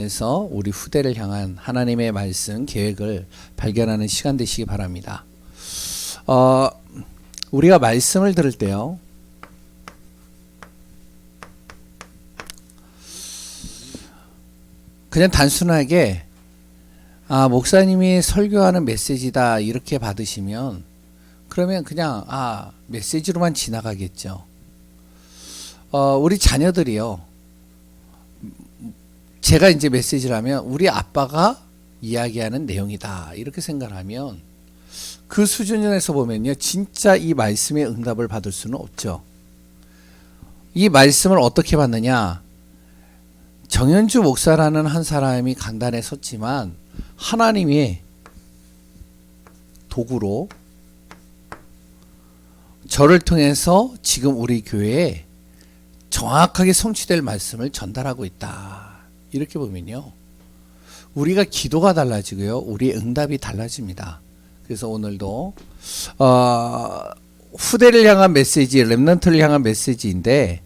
에서 우리 후대를 향한 하나님의 말씀 계획을 발견하는 시간 되시기 바랍니다. 우리가 말씀을 들을 때요, 그냥 단순하게 목사님이 설교하는 메시지다 이렇게 받으시면 그러면 그냥 메시지로만 지나가겠죠. 우리 자녀들이요, 제가 이제 메시지를 하면 우리 아빠가 이야기하는 내용이다 이렇게 생각하면 그 수준에서 보면요, 진짜 이 말씀의 응답을 받을 수는 없죠. 이 말씀을 어떻게 받느냐, 정현주 목사라는 한 사람이 강단에 섰지만 하나님이 도구로 저를 통해서 지금 우리 교회에 정확하게 성취될 말씀을 전달하고 있다 이렇게 보면요, 우리가 기도가 달라지고요, 우리의 응답이 달라집니다. 그래서 오늘도 후대를 향한 메시지, 렘넌트를 향한 메시지인데,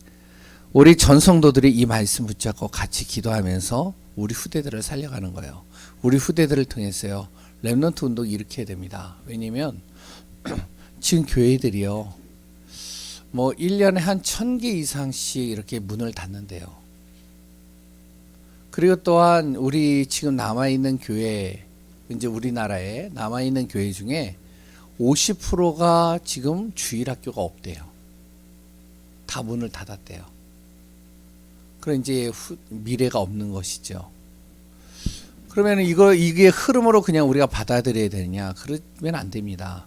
우리 전성도들이 이 말씀 붙잡고 같이 기도하면서 우리 후대들을 살려가는 거예요. 우리 후대들을 통해서요, 렘넌트 운동이 이렇게 해야 됩니다. 왜냐면 지금 교회들이요, 1년에 한 1000개 이상씩 이렇게 문을 닫는데요. 그리고 또한 우리 지금 남아있는 교회, 이제 우리나라에 남아있는 교회 중에 50%가 지금 주일학교가 없대요. 다 문을 닫았대요. 그럼 이제 미래가 없는 것이죠. 그러면 이게 흐름으로 그냥 우리가 받아들여야 되느냐? 그러면 안 됩니다.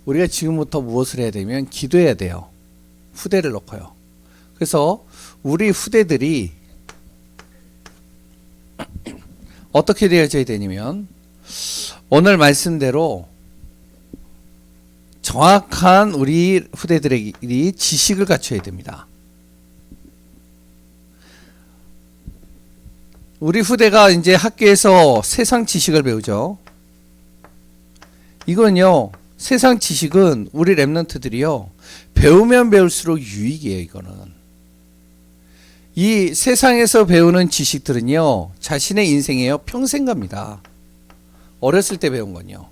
우리가 지금부터 무엇을 해야 되면 기도해야 돼요. 후대를 놓고요. 그래서 우리 후대들이 어떻게 되어져야 되냐면, 오늘 말씀대로 정확한 우리 후대들이 지식을 갖춰야 됩니다. 우리 후대가 이제 학교에서 세상 지식을 배우죠. 이건요, 세상 지식은 우리 렘넌트들이요, 배우면 배울수록 유익이에요. 이거는 이 세상에서 배우는 지식들은요, 자신의 인생에요, 평생 갑니다. 어렸을 때 배운 건요,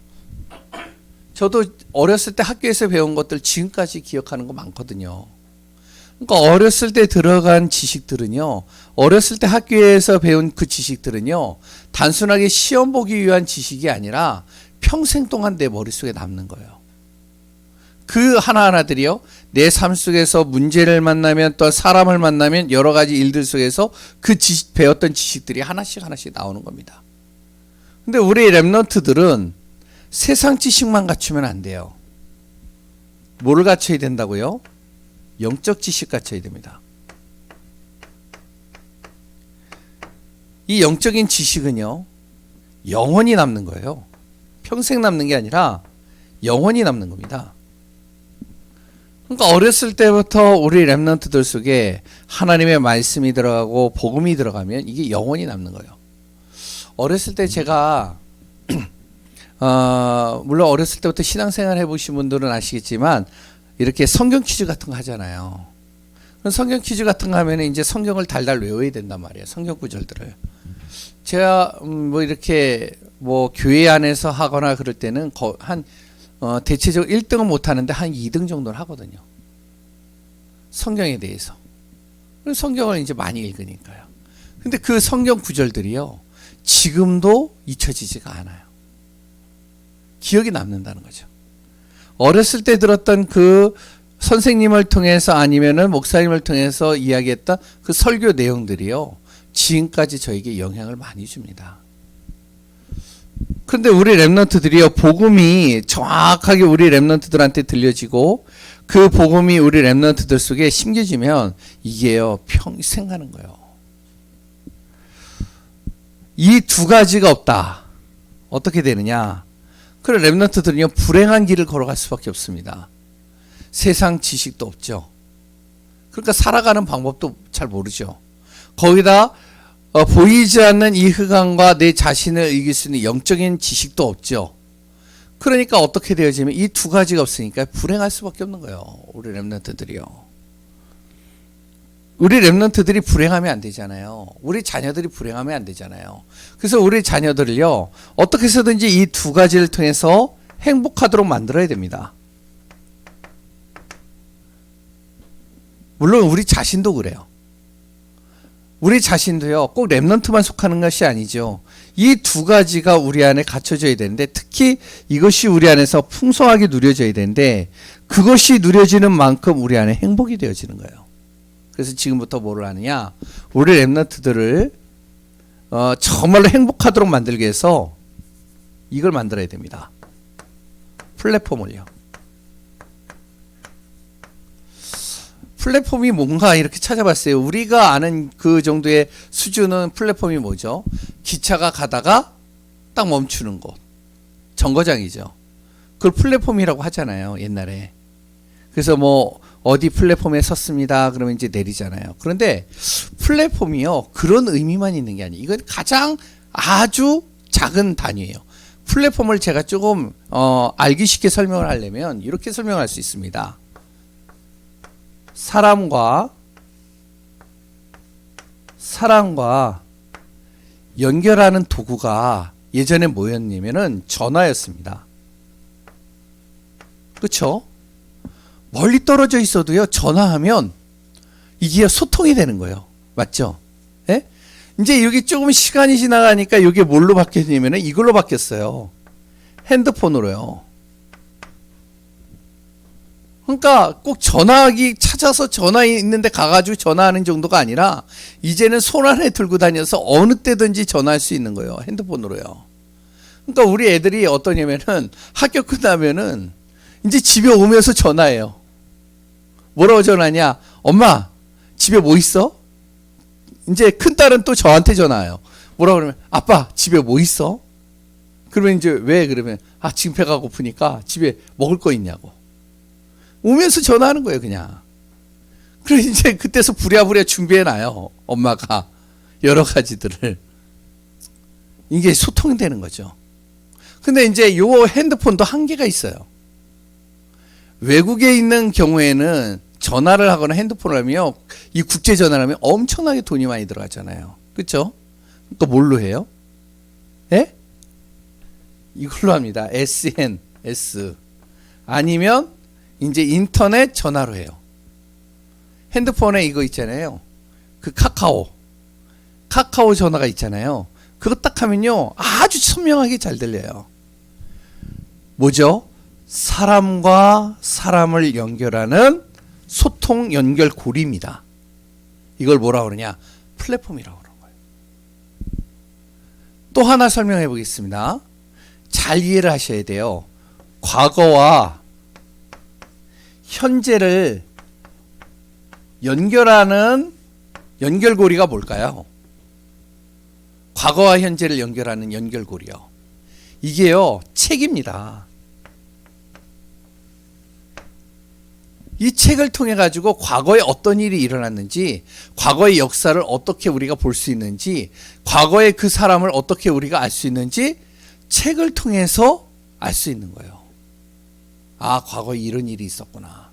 저도 어렸을 때 학교에서 배운 것들 지금까지 기억하는 거 많거든요. 그러니까 어렸을 때 들어간 지식들은요, 어렸을 때 학교에서 배운 그 지식들은요, 단순하게 시험 보기 위한 지식이 아니라 평생 동안 내 머릿속에 남는 거예요. 그 하나하나들이요, 내 삶 속에서 문제를 만나면, 또 사람을 만나면 여러 가지 일들 속에서 그 배웠던 지식들이 하나씩 나오는 겁니다. 근데 우리 렘넌트들은 세상 지식만 갖추면 안 돼요. 뭐를 갖춰야 된다고요? 영적 지식 갖춰야 됩니다. 이 영적인 지식은요, 영원히 남는 거예요. 평생 남는 게 아니라 영원히 남는 겁니다. 그러니까 어렸을 때부터 우리 렘넌트들 속에 하나님의 말씀이 들어가고 복음이 들어가면 이게 영원히 남는 거예요. 어렸을 때 제가 물론 어렸을 때부터 신앙생활 해보신 분들은 아시겠지만, 이렇게 성경 퀴즈 같은 거 하잖아요. 성경 퀴즈 같은 거 하면 이제 성경을 달달 외워야 된단 말이에요. 성경 구절들을. 제가 이렇게 교회 안에서 하거나 그럴 때는 대체적으로 1등은 못 하는데 한 2등 정도는 하거든요. 성경에 대해서. 성경을 이제 많이 읽으니까요. 근데 그 성경 구절들이요, 지금도 잊혀지지가 않아요. 기억이 남는다는 거죠. 어렸을 때 들었던 그 선생님을 통해서 아니면은 목사님을 통해서 이야기했던 그 설교 내용들이요, 지금까지 저에게 영향을 많이 줍니다. 그런데 우리 렘넌트들이요, 복음이 정확하게 우리 렘넌트들한테 들려지고 그 복음이 우리 렘넌트들 속에 심겨지면 이게요, 평생 가는 거예요. 이 두 가지가 없다. 어떻게 되느냐? 그래, 렘넌트들은요, 불행한 길을 걸어갈 수밖에 없습니다. 세상 지식도 없죠. 그러니까 살아가는 방법도 잘 모르죠. 거기다 보이지 않는 이 흑암과 내 자신을 이길 수 있는 영적인 지식도 없죠. 그러니까 어떻게 되어지면 이 두 가지가 없으니까 불행할 수밖에 없는 거예요. 우리 렘넌트들이요. 우리 랩런트들이 불행하면 안 되잖아요. 우리 자녀들이 불행하면 안 되잖아요. 그래서 우리 자녀들을요, 어떻게 해서든지 이 두 가지를 통해서 행복하도록 만들어야 됩니다. 물론 우리 자신도 그래요. 우리 자신도요, 꼭 랩런트만 속하는 것이 아니죠. 이 두 가지가 우리 안에 갖춰져야 되는데, 특히 이것이 우리 안에서 풍성하게 누려져야 되는데, 그것이 누려지는 만큼 우리 안에 행복이 되어지는 거예요. 그래서 지금부터 뭐를 하느냐, 우리 랩런트들을 정말로 행복하도록 만들기 위해서 이걸 만들어야 됩니다. 플랫폼을요. 플랫폼이 뭔가 이렇게 찾아봤어요. 우리가 아는 그 정도의 수준은 플랫폼이 뭐죠? 기차가 가다가 딱 멈추는 곳, 정거장이죠. 그걸 플랫폼이라고 하잖아요, 옛날에. 그래서 뭐 어디 플랫폼에 섰습니다 그러면 이제 내리잖아요. 그런데 플랫폼이요, 그런 의미만 있는 게 아니에요. 이건 가장 아주 작은 단위예요. 플랫폼을 제가 조금 알기 쉽게 설명을 하려면 이렇게 설명할 수 있습니다. 사람과 연결하는 도구가 예전에 뭐였냐면은 전화였습니다. 그렇죠? 멀리 떨어져 있어도요, 전화하면 이게 소통이 되는 거예요. 맞죠? 예? 이제 여기 조금 시간이 지나가니까 이게 뭘로 바뀌었냐면은 이걸로 바뀌었어요. 핸드폰으로요. 그러니까 꼭 전화기 찾아서 전화 있는데 가가지고 전화하는 정도가 아니라 이제는 손 안에 들고 다녀서 어느 때든지 전화할 수 있는 거예요. 핸드폰으로요. 그러니까 우리 애들이 어떠냐면은 학교 끝나면은 이제 집에 오면서 전화해요. 뭐라고 전화하냐? 엄마, 집에 뭐 있어? 이제 큰딸은 또 저한테 전화해요. 뭐라고 그러면, 아빠, 집에 뭐 있어? 그러면 이제 왜? 그러면, 지금 배가 고프니까 집에 먹을 거 있냐고. 오면서 전화하는 거예요, 그냥. 그래, 이제 그때서 부랴부랴 준비해놔요. 엄마가. 여러 가지들을. 이게 소통이 되는 거죠. 근데 이제 요 핸드폰도 한계가 있어요. 외국에 있는 경우에는 전화를 하거나 핸드폰을 하면 이 국제 전화를 하면 엄청나게 돈이 많이 들어가잖아요. 그렇죠? 그러니까 뭘로 해요? 예? 이걸로 합니다. SNS. 아니면 이제 인터넷 전화로 해요. 핸드폰에 이거 있잖아요. 그 카카오 전화가 있잖아요. 그거 딱 하면요, 아주 선명하게 잘 들려요. 뭐죠? 사람과 사람을 연결하는 소통 연결 고리입니다. 이걸 뭐라고 그러냐? 플랫폼이라고 그러는 거예요. 또 하나 설명해 보겠습니다. 잘 이해를 하셔야 돼요. 과거와 현재를 연결하는 연결고리가 뭘까요? 과거와 현재를 연결하는 연결고리요. 이게요, 책입니다. 이 책을 통해 가지고 과거에 어떤 일이 일어났는지, 과거의 역사를 어떻게 우리가 볼 수 있는지, 과거의 그 사람을 어떻게 우리가 알 수 있는지 책을 통해서 알 수 있는 거예요. 과거에 이런 일이 있었구나.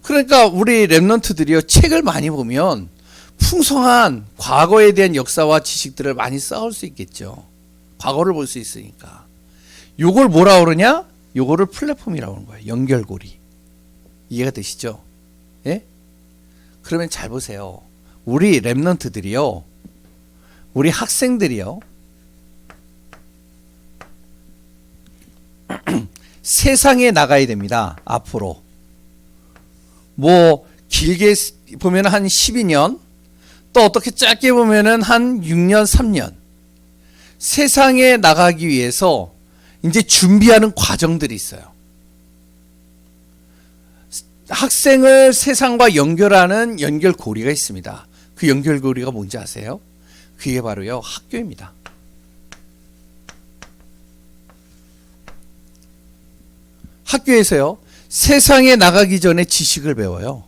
그러니까 우리 랩런트들이요, 책을 많이 보면 풍성한 과거에 대한 역사와 지식들을 많이 쌓을 수 있겠죠. 과거를 볼 수 있으니까. 요걸 뭐라 그러냐? 요거를 플랫폼이라고 하는 거예요. 연결고리. 이해가 되시죠? 예? 그러면 잘 보세요. 우리 랩런트들이요, 우리 학생들이요, 세상에 나가야 됩니다. 앞으로. 뭐 길게 보면 한 12년, 또 어떻게 짧게 보면은 한 6년, 3년. 세상에 나가기 위해서 이제 준비하는 과정들이 있어요. 학생을 세상과 연결하는 연결고리가 있습니다. 그 연결고리가 뭔지 아세요? 그게 바로요, 학교입니다. 학교에서요, 세상에 나가기 전에 지식을 배워요.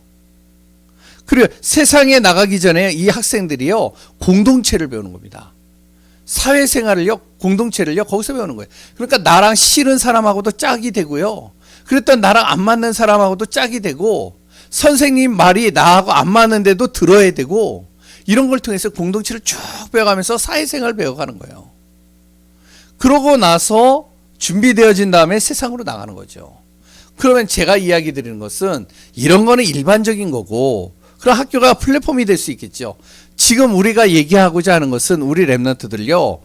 그리고 세상에 나가기 전에 이 학생들이요, 공동체를 배우는 겁니다. 사회생활을요, 공동체를요, 거기서 배우는 거예요. 그러니까 나랑 싫은 사람하고도 짝이 되고요, 그랬던 나랑 안 맞는 사람하고도 짝이 되고, 선생님 말이 나하고 안 맞는데도 들어야 되고, 이런 걸 통해서 공동체를 쭉 배워가면서 사회생활을 배워가는 거예요. 그러고 나서 준비되어진 다음에 세상으로 나가는 거죠. 그러면 제가 이야기 드리는 것은 이런 거는 일반적인 거고, 그럼 학교가 플랫폼이 될 수 있겠죠. 지금 우리가 얘기하고자 하는 것은 우리 랩런트들요,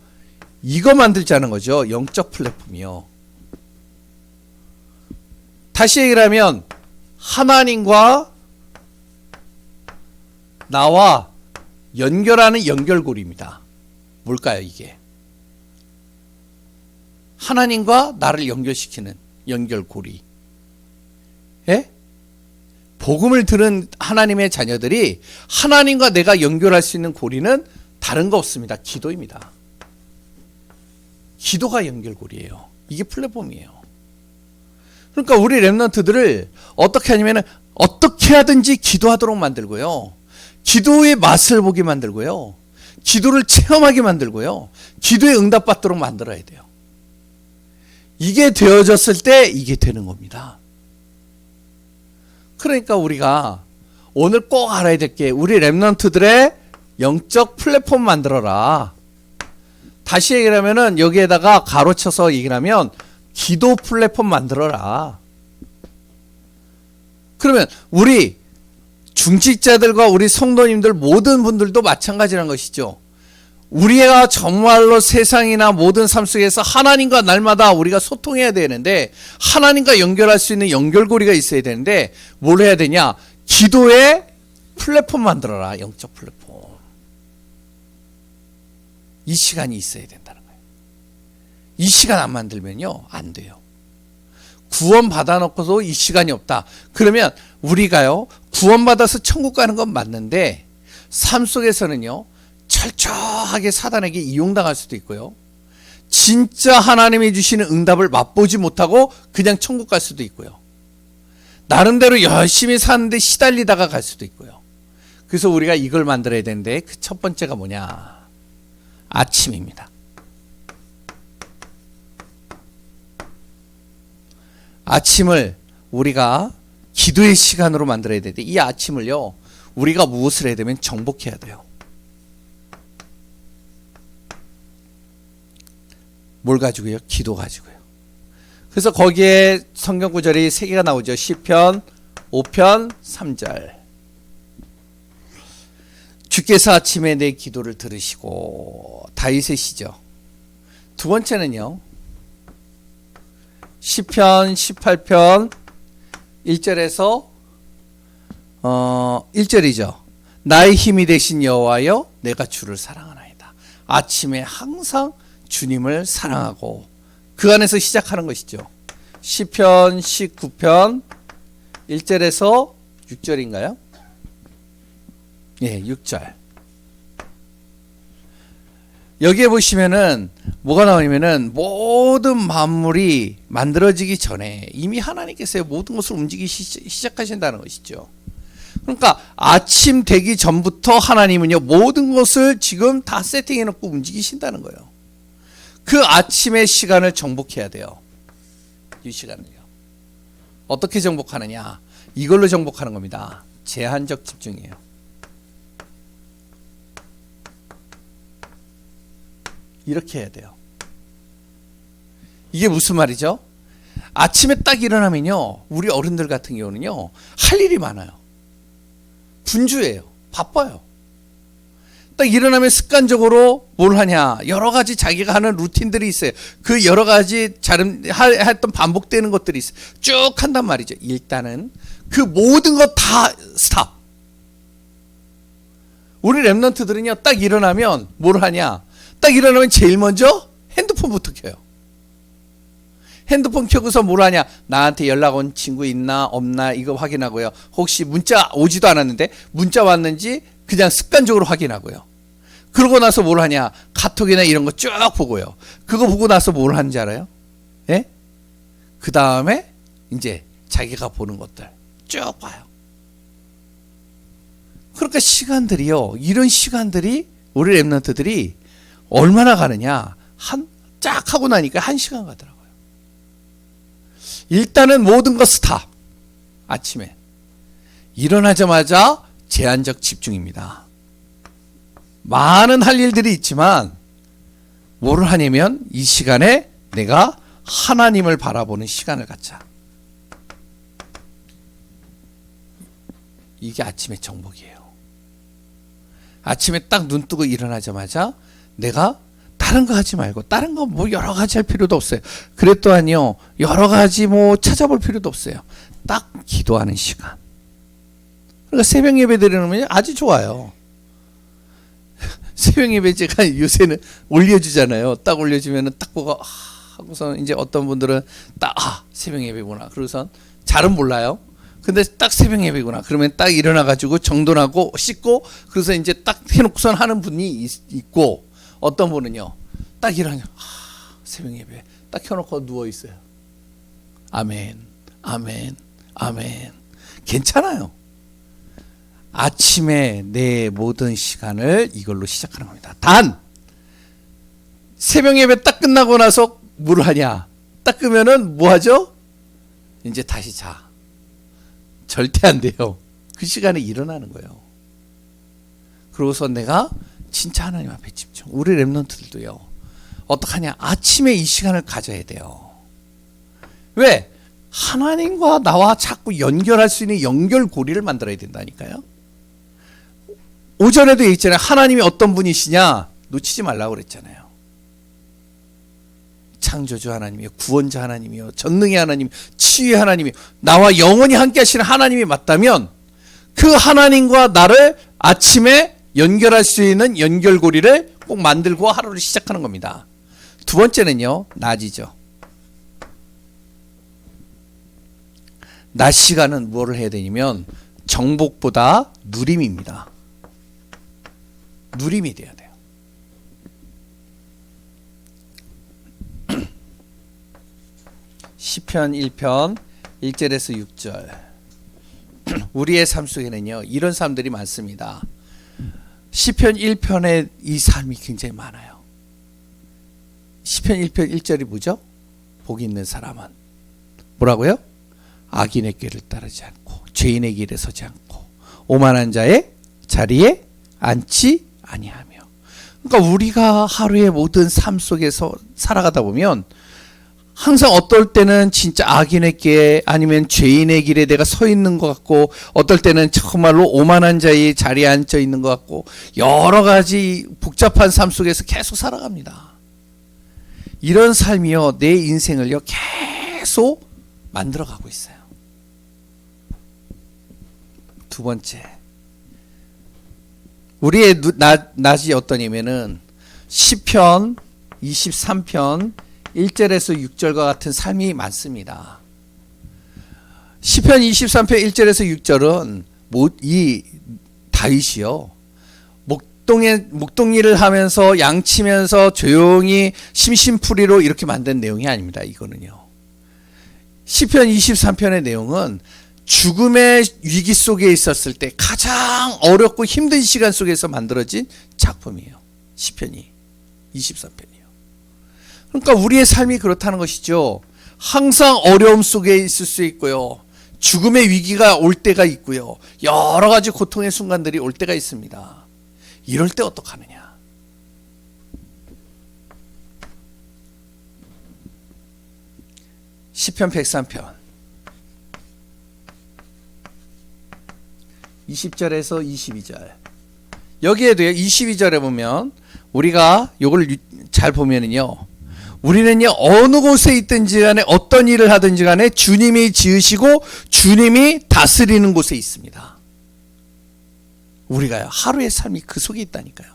이거 만들자는 거죠. 영적 플랫폼이요. 다시 얘기를 하면 하나님과 나와 연결하는 연결고리입니다. 뭘까요, 이게? 하나님과 나를 연결시키는 연결고리. 예? 복음을 들은 하나님의 자녀들이 하나님과 내가 연결할 수 있는 고리는 다른 거 없습니다. 기도입니다. 기도가 연결고리예요. 이게 플랫폼이에요. 그러니까 우리 랩런트들을 어떻게 하냐면 어떻게 하든지 기도하도록 만들고요. 기도의 맛을 보게 만들고요. 기도를 체험하게 만들고요. 기도에 응답받도록 만들어야 돼요. 이게 되어졌을 때 이게 되는 겁니다. 그러니까 우리가 오늘 꼭 알아야 될 게 우리 랩런트들의 영적 플랫폼 만들어라. 다시 얘기를 하면은 여기에다가 가로쳐서 얘기를 하면 기도 플랫폼 만들어라. 그러면 우리 중직자들과 우리 성도님들 모든 분들도 마찬가지라는 것이죠. 우리가 정말로 세상이나 모든 삶 속에서 하나님과 날마다 우리가 소통해야 되는데, 하나님과 연결할 수 있는 연결고리가 있어야 되는데 뭘 해야 되냐? 기도의 플랫폼 만들어라. 영적 플랫폼. 이 시간이 있어야 된다는 거예요. 이 시간 안 만들면요, 안 돼요. 구원 받아놓고도 이 시간이 없다. 그러면 우리가요, 구원받아서 천국 가는 건 맞는데 삶 속에서는요, 철저하게 사단에게 이용당할 수도 있고요, 진짜 하나님이 주시는 응답을 맛보지 못하고 그냥 천국 갈 수도 있고요, 나름대로 열심히 사는데 시달리다가 갈 수도 있고요. 그래서 우리가 이걸 만들어야 되는데 그 첫 번째가 뭐냐? 아침입니다. 아침을 우리가 기도의 시간으로 만들어야 되는데, 이 아침을요, 우리가 무엇을 해야 되면 정복해야 돼요. 뭘 가지고요? 기도 가지고요. 그래서 거기에 성경 구절이 3개가 나오죠. 시편 5편 3절. 주께서 아침에 내 기도를 들으시고, 다윗의 시죠. 두 번째는요, 시편 18편 1절에서 1절이죠. 나의 힘이 되신 여호와여, 내가 주를 사랑하나이다. 아침에 항상 주님을 사랑하고 그 안에서 시작하는 것이죠. 시편 19편 1절에서 6절인가요? 예, 6절. 여기에 보시면은 뭐가 나오냐면은 모든 만물이 만들어지기 전에 이미 하나님께서 모든 것을 움직이기 시작하신다는 것이죠. 그러니까 아침 되기 전부터 하나님은요, 모든 것을 지금 다 세팅해 놓고 움직이신다는 거예요. 그 아침의 시간을 정복해야 돼요. 이 시간을요. 어떻게 정복하느냐? 이걸로 정복하는 겁니다. 제한적 집중이에요. 이렇게 해야 돼요. 이게 무슨 말이죠? 아침에 딱 일어나면요, 우리 어른들 같은 경우는요, 할 일이 많아요. 분주해요. 바빠요. 딱 일어나면 습관적으로 뭘 하냐, 여러 가지 자기가 하는 루틴들이 있어요. 그 여러 가지 했던 반복되는 것들이 있어요. 쭉 한단 말이죠. 일단은 그 모든 것 다 스탑. 우리 랩런트들은요, 딱 일어나면 뭘 하냐, 딱 일어나면 제일 먼저 핸드폰부터 켜요. 핸드폰 켜고서 뭘 하냐, 나한테 연락 온 친구 있나 없나 이거 확인하고요, 혹시 문자 오지도 않았는데 문자 왔는지 그냥 습관적으로 확인하고요. 그러고 나서 뭘 하냐, 카톡이나 이런 거 쭉 보고요. 그거 보고 나서 뭘 하는지 알아요? 예? 그 다음에 이제 자기가 보는 것들 쭉 봐요. 그러니까 시간들이요, 이런 시간들이 우리 랩런트들이 얼마나 가느냐, 쫙 하고 나니까 1시간 가더라고요. 일단은 모든 거 스탑. 아침에 일어나자마자 제한적 집중입니다. 많은 할 일들이 있지만 뭐를 하냐면 이 시간에 내가 하나님을 바라보는 시간을 갖자. 이게 아침의 정복이에요. 아침에 딱 눈 뜨고 일어나자마자 내가 다른 거 하지 말고, 다른 거 뭐 여러 가지 할 필요도 없어요. 그랬더니요, 여러 가지 뭐 찾아볼 필요도 없어요. 딱 기도하는 시간. 그러니까 새벽 예배 드리는 아주 좋아요. 새벽 예배 제가 요새는 올려주잖아요. 딱 올려주면은 딱 보고 하고서 이제 어떤 분들은 딱 새벽 예배구나. 그러고선 잘은 몰라요. 근데 딱 새벽 예배구나. 그러면 딱 일어나가지고 정돈하고 씻고 그래서 이제 딱 해놓고선 하는 분이 있고, 어떤 분은요 딱 일어나요. 새벽 예배 딱 켜놓고 누워 있어요. 아멘, 아멘, 아멘. 괜찮아요. 아침에 내 모든 시간을 이걸로 시작하는 겁니다. 단 새벽 예배 딱 끝나고 나서 뭘 하냐? 딱 끄면은 뭐 하죠? 이제 다시 자. 절대 안 돼요. 그 시간에 일어나는 거예요. 그러고서 내가 진짜 하나님 앞에 집중. 우리 랩런트들도요. 어떡하냐? 아침에 이 시간을 가져야 돼요. 왜? 하나님과 나와 자꾸 연결할 수 있는 연결고리를 만들어야 된다니까요. 오전에도 얘기했잖아요. 하나님이 어떤 분이시냐? 놓치지 말라고 그랬잖아요. 창조주 하나님이요, 구원자 하나님이요, 전능의 하나님, 치유의 하나님이요, 나와 영원히 함께 하시는 하나님이 맞다면 그 하나님과 나를 아침에 연결할 수 있는 연결고리를 꼭 만들고 하루를 시작하는 겁니다. 두 번째는요, 낮이죠. 낮 시간은 뭐를 해야 되냐면 정복보다 누림입니다. 누림이 돼야 돼요. 시편 1편 1절에서 6절. 우리의 삶 속에는요 이런 사람들이 많습니다. 시편 1편에 이 삶이 굉장히 많아요. 시편 1편 1절이 뭐죠? 복 있는 사람은 뭐라고요? 악인의 길을 따르지 않고 죄인의 길에 서지 않고 오만한 자의 자리에 앉지 아니하며. 그러니까 우리가 하루의 모든 삶 속에서 살아가다 보면 항상 어떨 때는 진짜 악인의 길에 아니면 죄인의 길에 내가 서 있는 것 같고, 어떨 때는 정말로 오만한 자의 자리에 앉아 있는 것 같고, 여러 가지 복잡한 삶 속에서 계속 살아갑니다. 이런 삶이요 내 인생을요 계속 만들어가고 있어요. 두 번째, 우리의 낮이 어떠냐면은 시편 23편 1절에서 6절과 같은 삶이 많습니다. 시편 23편 1절에서 6절은 이 다윗이요 목동일을 하면서 양치면서 조용히 심심풀이로 이렇게 만든 내용이 아닙니다. 이거는요. 시편 23편의 내용은 죽음의 위기 속에 있었을 때 가장 어렵고 힘든 시간 속에서 만들어진 작품이에요. 시편이 23편이요. 그러니까 우리의 삶이 그렇다는 것이죠. 항상 어려움 속에 있을 수 있고요. 죽음의 위기가 올 때가 있고요. 여러 가지 고통의 순간들이 올 때가 있습니다. 이럴 때 어떡하느냐? 시편 103편 20절에서 22절. 여기에도요 22절에 보면 우리가 요걸 잘 보면은요, 우리는요 어느 곳에 있든지 간에 어떤 일을 하든지 간에 주님이 지으시고 주님이 다스리는 곳에 있습니다. 우리가요 하루의 삶이 그 속에 있다니까요.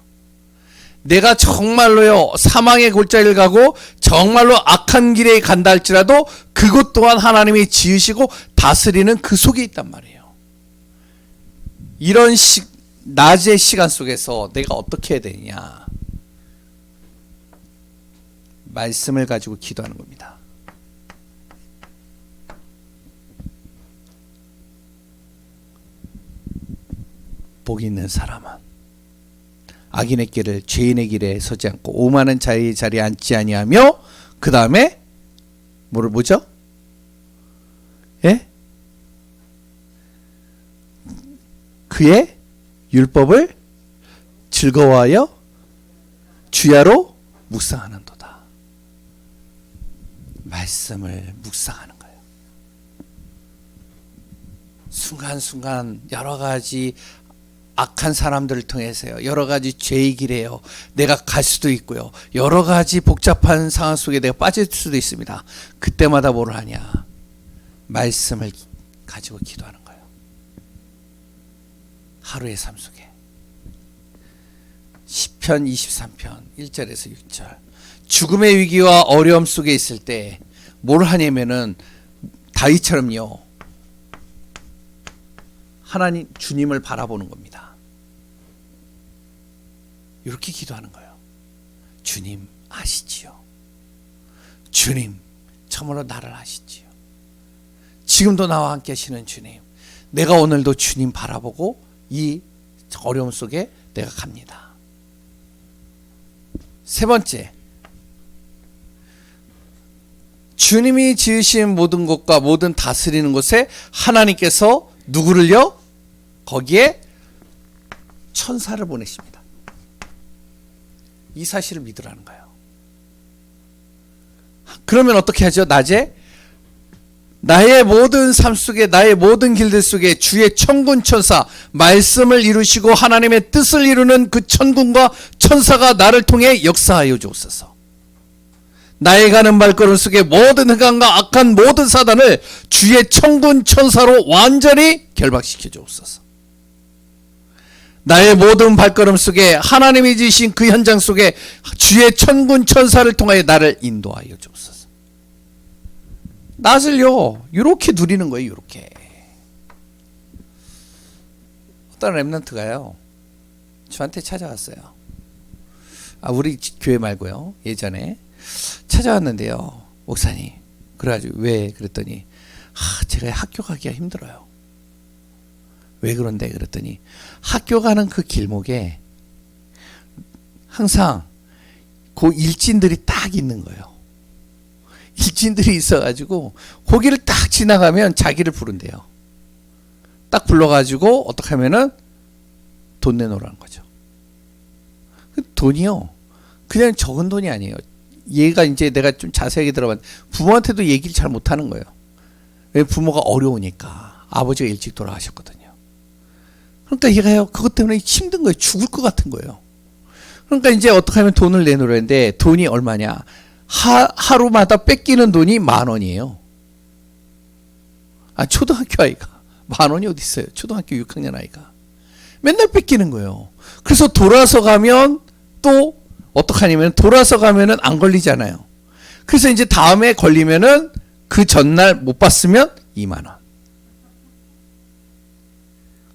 내가 정말로요 사망의 골짜기를 가고 정말로 악한 길에 간다 할지라도 그것 또한 하나님이 지으시고 다스리는 그 속에 있단 말이에요. 이런 낮의 시간 속에서 내가 어떻게 해야 되느냐? 말씀을 가지고 기도하는 겁니다. 복 있는 사람은 악인의 길을 죄인의 길에 서지 않고 오만한 자의 자리에 앉지 아니하며, 그 다음에 뭐죠? 예? 그의 율법을 즐거워하여 주야로 묵상하는도다. 말씀을 묵상하는 거예요. 순간순간 여러 가지 악한 사람들을 통해서요, 여러 가지 죄의 길에요, 내가 갈 수도 있고요, 여러 가지 복잡한 상황 속에 내가 빠질 수도 있습니다. 그때마다 뭘 하냐? 말씀을 가지고 기도하는 거예요. 하루의 삶 속에. 시편 23편 1절에서 6절. 죽음의 위기와 어려움 속에 있을 때 뭘 하냐면은 다윗처럼요, 하나님 주님을 바라보는 겁니다. 이렇게 기도하는 거예요. 주님 아시지요. 주님 참으로 나를 아시지요. 지금도 나와 함께 하시는 주님, 내가 오늘도 주님 바라보고 이 어려움 속에 내가 갑니다. 세 번째, 주님이 지으신 모든 것과 모든 다스리는 곳에 하나님께서 누구를요? 거기에 천사를 보내십니다. 이 사실을 믿으라는 거예요. 그러면 어떻게 하죠? 낮에 나의 모든 삶 속에, 나의 모든 길들 속에 주의 천군 천사, 말씀을 이루시고 하나님의 뜻을 이루는 그 천군과 천사가 나를 통해 역사하여 주옵소서. 나의 가는 발걸음 속에 모든 흑암과 악한 모든 사단을 주의 천군 천사로 완전히 결박시켜 주옵소서. 나의 모든 발걸음 속에 하나님이 지으신 그 현장 속에 주의 천군 천사를 통하여 나를 인도하여 주옵소서. 낮을요, 이렇게 누리는 거예요. 이렇게. 어떤 렘넌트가요, 저한테 찾아왔어요. 우리 교회 말고요, 예전에 찾아왔는데요. 목사님, 그래가지고 왜? 그랬더니 제가 학교 가기가 힘들어요. 왜 그런데? 그랬더니 학교 가는 그 길목에 항상 그 일진들이 딱 있는 거예요. 일진들이 있어가지고 거기를 딱 지나가면 자기를 부른대요. 딱 불러가지고 어떻게 하면은 돈 내놓으라는 거죠. 그 돈이요, 그냥 적은 돈이 아니에요. 얘가 이제 내가 좀 자세하게 들어봤는데 부모한테도 얘기를 잘 못하는 거예요. 왜? 부모가 어려우니까. 아버지가 일찍 돌아가셨거든요. 그러니까 얘가요, 그것 때문에 힘든 거예요. 죽을 것 같은 거예요. 그러니까 이제 어떻게 하면 돈을 내놓으려는데 돈이 얼마냐? 하루마다 뺏기는 돈이 10,000원이에요. 초등학교 아이가 10,000원이 어디 있어요? 초등학교 6학년 아이가 맨날 뺏기는 거예요. 그래서 돌아서 가면 또 어떡하냐면, 돌아서 가면은 안 걸리잖아요. 그래서 이제 다음에 걸리면은 그 전날 못 받으면 20,000원.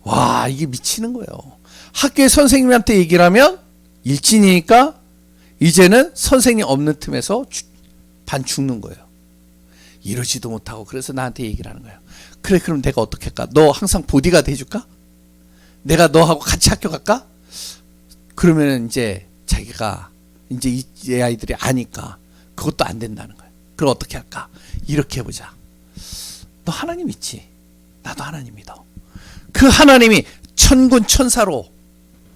와, 이게 미치는 거예요. 학교에 선생님한테 얘기를 하면 일진이니까 이제는 선생님 없는 틈에서 반 죽는 거예요. 이러지도 못하고. 그래서 나한테 얘기를 하는 거예요. 그래, 그럼 내가 어떻게 할까? 너 항상 보디가드 해줄까? 내가 너하고 같이 학교 갈까? 그러면 이제 자기가 이제 이 아이들이 아니까 그것도 안 된다는 거예요. 그럼 어떻게 할까? 이렇게 해보자. 너 하나님 있지? 나도 하나님 믿어. 그 하나님이 천군 천사로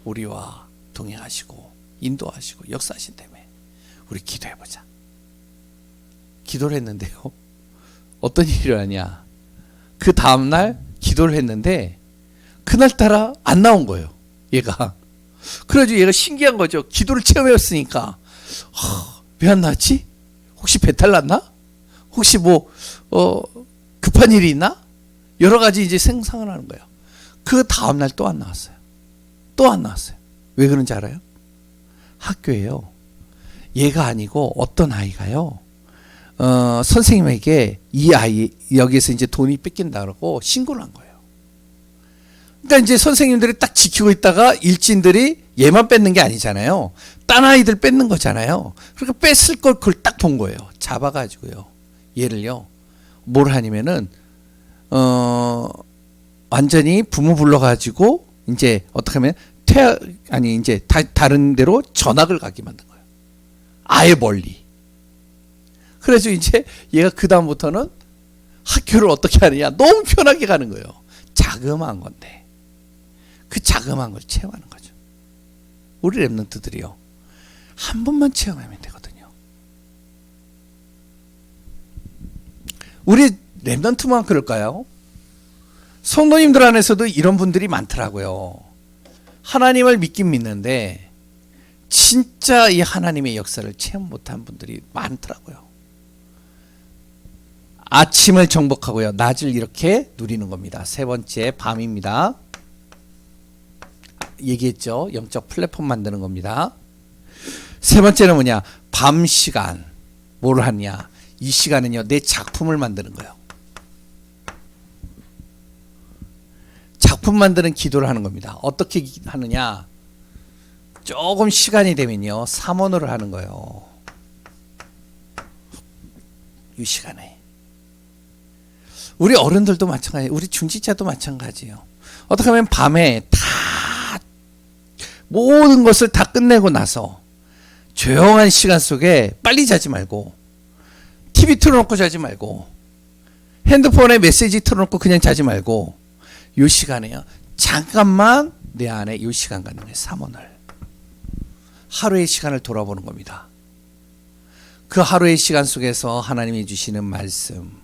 우리와 동행하시고 인도하시고 역사하신다며. 우리 기도해보자. 기도를 했는데요, 어떤 일이 일어나냐? 그 다음날 기도를 했는데 그날따라 안 나온 거예요, 얘가. 그래가지고 얘가 신기한 거죠. 기도를 체험해왔으니까 왜 안 나왔지? 혹시 배탈 났나? 혹시 뭐 급한 일이 있나? 여러 가지 이제 생각을 하는 거예요. 그 다음날 또 안 나왔어요. 또 안 나왔어요. 왜 그런지 알아요? 학교에요, 얘가 아니고 어떤 아이가요, 선생님에게 이 아이 여기에서 이제 돈이 뺏긴다고 신고를 한 거예요. 그러니까 이제 선생님들이 딱 지키고 있다가 일진들이 얘만 뺏는 게 아니잖아요. 딴 아이들 뺏는 거잖아요. 그러니까 뺏을 걸 그걸 딱 본 거예요. 잡아가지고요, 얘를요, 뭘 하냐면은 완전히 부모 불러가지고 이제 어떻게 하면 이제 다른 데로 전학을 가게 만든 거예요. 아예 멀리. 그래서 이제 얘가 그 다음부터는 학교를 어떻게 하느냐? 너무 편하게 가는 거예요. 자그마한 건데. 그 자그마한 걸 체험하는 거죠. 우리 랩런트들이요. 한 번만 체험하면 되거든요. 우리 랩런트만 그럴까요? 성도님들 안에서도 이런 분들이 많더라고요. 하나님을 믿긴 믿는데 진짜 이 하나님의 역사를 체험 못한 분들이 많더라고요. 아침을 정복하고요. 낮을 이렇게 누리는 겁니다. 세 번째 밤입니다. 얘기했죠. 영적 플랫폼 만드는 겁니다. 세 번째는 뭐냐? 밤 시간. 뭘 하냐? 이 시간은요. 내 작품을 만드는 거예요. 작품 만드는 기도를 하는 겁니다. 어떻게 하느냐? 조금 시간이 되면요. 삼원어를 하는 거예요. 이 시간에. 우리 어른들도 마찬가지예요. 우리 중직자도 마찬가지예요. 어떻게 하면 밤에 다 모든 것을 다 끝내고 나서 조용한 시간 속에 빨리 자지 말고 TV 틀어놓고 자지 말고 핸드폰에 메시지 틀어놓고 그냥 자지 말고 이 시간에요. 잠깐만 내 안에 이 시간 갖는 거예요. 삼원을. 하루의 시간을 돌아보는 겁니다. 그 하루의 시간 속에서 하나님이 주시는 말씀,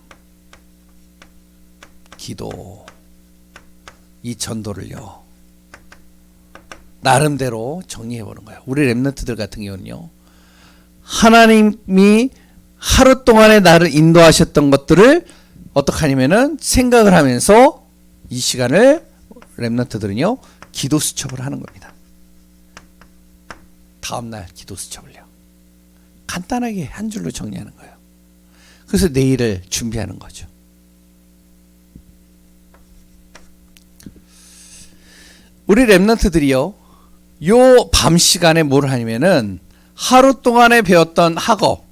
기도, 이 전도를요. 나름대로 정리해보는 거예요. 우리 랩런트들 같은 경우는요. 하나님이 하루 동안에 나를 인도하셨던 것들을 어떻게 하냐면은 생각을 하면서 이 시간을 랩런트들은요. 기도 수첩을 하는 겁니다. 다음날 기도 수첩을요. 간단하게 한 줄로 정리하는 거예요. 그래서 내일을 준비하는 거죠. 우리 랩런트들이요. 요 밤 시간에 뭘 하냐면은 하루 동안에 배웠던 학업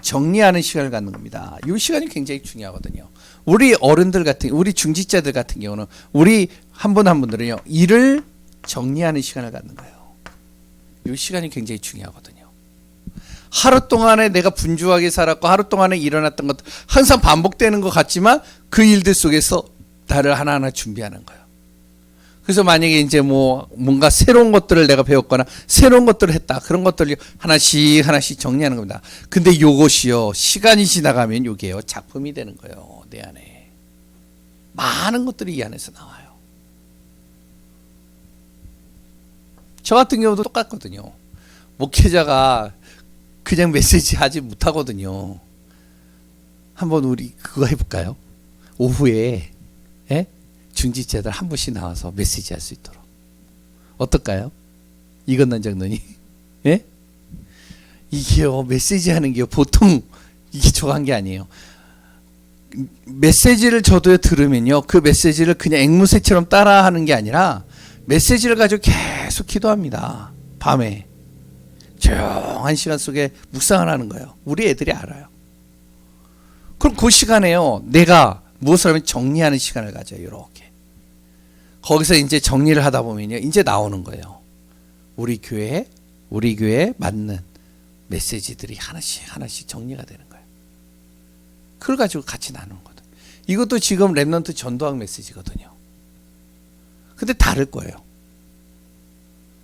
정리하는 시간을 갖는 겁니다. 이 시간이 굉장히 중요하거든요. 우리 어른들 같은, 우리 중직자들 같은 경우는 우리 한 분 한 분들은요. 일을 정리하는 시간을 갖는 거예요. 이 시간이 굉장히 중요하거든요. 하루 동안에 내가 분주하게 살았고 하루 동안에 일어났던 것도 항상 반복되는 것 같지만 그 일들 속에서 나를 하나하나 준비하는 거예요. 그래서 만약에 이제 뭔가 새로운 것들을 내가 배웠거나 새로운 것들을 했다. 그런 것들을 하나씩 하나씩 정리하는 겁니다. 근데 요것이요. 시간이 지나가면 요게요. 작품이 되는 거예요. 내 안에. 많은 것들이 이 안에서 나와요. 저 같은 경우도 똑같거든요. 목회자가 그냥 메시지 하지 못하거든요. 한번 우리 그거 해볼까요? 오후에 중직자들 한 분씩 나와서 메시지 할 수 있도록. 어떨까요? 이건난 장로님. 예? 이게요, 메시지 하는 게요, 보통 이게 저한 게 아니에요. 메시지를 저도 들으면요, 그 메시지를 그냥 앵무새처럼 따라 하는 게 아니라 메시지를 가지고 계속 기도합니다. 밤에. 조용한 시간 속에 묵상을 하는 거예요. 우리 애들이 알아요. 그럼 그 시간에요, 내가 무엇을 하면 정리하는 시간을 가져요. 이렇게. 거기서 이제 정리를 하다 보면요. 이제 나오는 거예요. 우리 교회에 맞는 메시지들이 하나씩 하나씩 정리가 되는 거예요. 그걸 가지고 같이 나누는 거거든요. 이것도 지금 랩런트 전도학 메시지거든요. 근데 다를 거예요.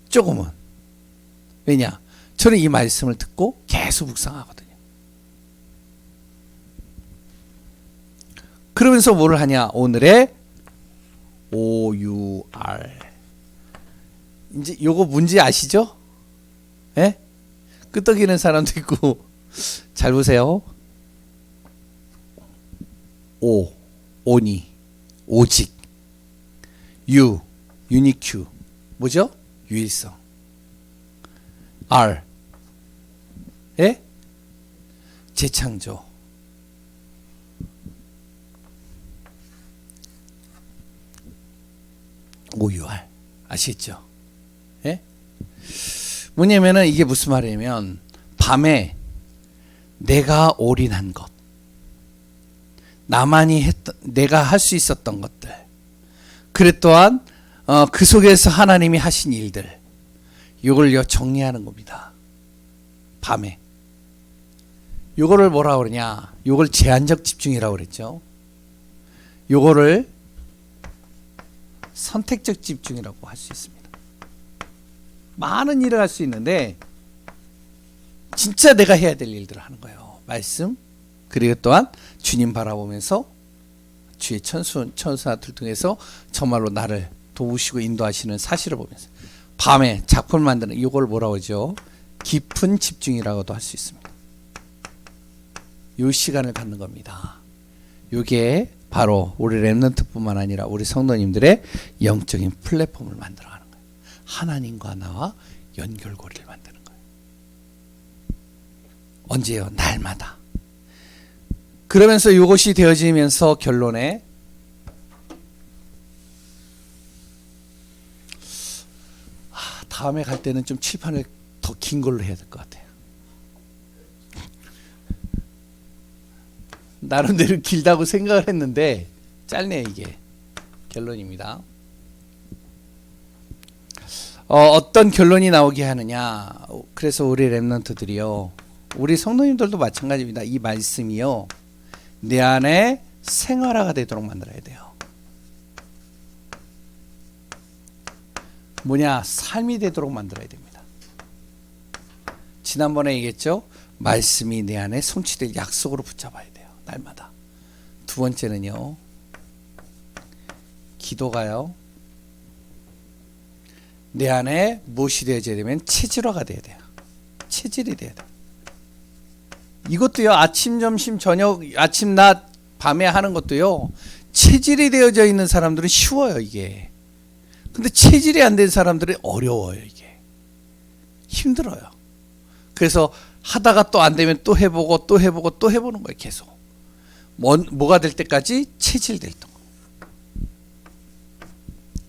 조금은. 왜냐? 저는 이 말씀을 듣고 계속 묵상하거든요. 그러면서 뭐를 하냐? 오늘의 OUR. 이제 요거 문제 아시죠? 예? 끄떡이는 사람도 있고. 잘 보세요. 오니, 오직. 유니큐. 뭐죠? 유일성. R. 예? 재창조. OUR. 아시겠죠? 예? 뭐냐면은 이게 무슨 말이냐면 밤에 내가 올인한 것, 나만이 했던, 내가 할 수 있었던 것들, 그래 또한 그 속에서 하나님이 하신 일들, 이걸요 정리하는 겁니다. 밤에. 요거를 뭐라 그러냐? 요걸 제한적 집중이라고 그랬죠. 요거를 선택적 집중이라고 할 수 있습니다. 많은 일을 할 수 있는데 진짜 내가 해야 될 일들을 하는 거예요. 말씀, 그리고 또한 주님 바라보면서 주의 천사들 통해서 정말로 나를 도우시고 인도하시는 사실을 보면서 밤에 작품을 만드는 이걸 뭐라고 하죠? 깊은 집중이라고도 할 수 있습니다. 이 시간을 갖는 겁니다. 이게 바로 우리 렘넌트뿐만 아니라 우리 성도님들의 영적인 플랫폼을 만들어가는 거예요. 하나님과 나와 연결고리를 만드는 거예요. 언제요? 날마다. 그러면서 이것이 되어지면서 결론에 다음에 갈 때는 좀 칠판을 더 긴 걸로 해야 될 것 같아요. 나름대로 길다고 생각을 했는데 짧네 이게. 결론입니다. 어떤 결론이 나오게 하느냐. 그래서 우리 렘넌트들이요, 우리 성도님들도 마찬가지입니다. 이 말씀이요, 내 안에 생활화가 되도록 만들어야 돼요. 뭐냐? 삶이 되도록 만들어야 됩니다. 지난번에 얘기했죠? 말씀이 내 안에 성취될 약속으로 붙잡아야 돼요. 날마다. 두 번째는요, 기도가요, 내 안에 무엇이 되어져야 되면 체질화가 돼야 돼요. 체질이 돼야 돼요. 이것도요, 아침, 점심, 저녁, 아침, 낮, 밤에 하는 것도요, 체질이 되어져 있는 사람들은 쉬워요, 이게. 근데 체질이 안 된 사람들은 어려워요, 이게. 힘들어요. 그래서 하다가 또 안 되면 또 해보고 또 해보고 또 해보는 거예요, 계속. 뭐가 될 때까지? 체질될 때.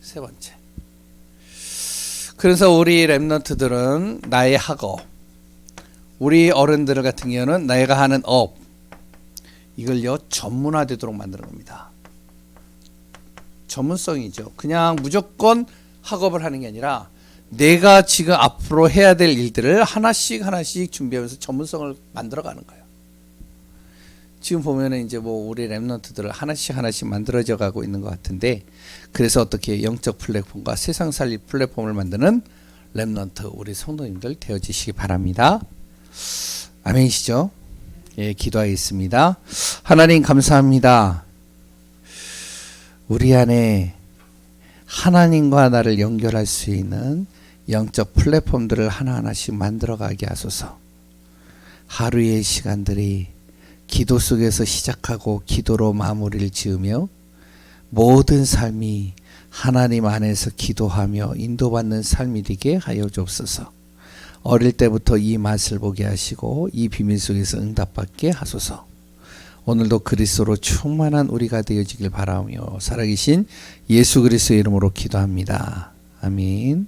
세 번째. 그래서 우리 렘넌트들은 나의 학업, 우리 어른들 같은 경우는 내가 하는 업, 이걸요 전문화되도록 만드는 겁니다. 전문성이죠. 그냥 무조건 학업을 하는 게 아니라 내가 지금 앞으로 해야 될 일들을 하나씩 준비하면서 전문성을 만들어가는 거예요. 지금 보면은 이제 뭐 우리 렘넌트들을 하나씩 만들어져 가고 있는 것 같은데, 그래서 어떻게 영적 플랫폼과 세상 살릴 플랫폼을 만드는 렘넌트 우리 성도님들 되어지시기 바랍니다. 아멘이시죠? 예, 기도하겠습니다. 하나님 감사합니다. 우리 안에 하나님과 나를 연결할 수 있는 영적 플랫폼들을 하나하나씩 만들어가게 하소서. 하루의 시간들이 기도 속에서 시작하고 기도로 마무리를 지으며 모든 삶이 하나님 안에서 기도하며 인도받는 삶이 되게 하여 주옵소서. 어릴 때부터 이 맛을 보게 하시고 이 비밀 속에서 응답받게 하소서. 오늘도 그리스도로 충만한 우리가 되어지길 바라며 살아계신 예수 그리스도의 이름으로 기도합니다. 아멘.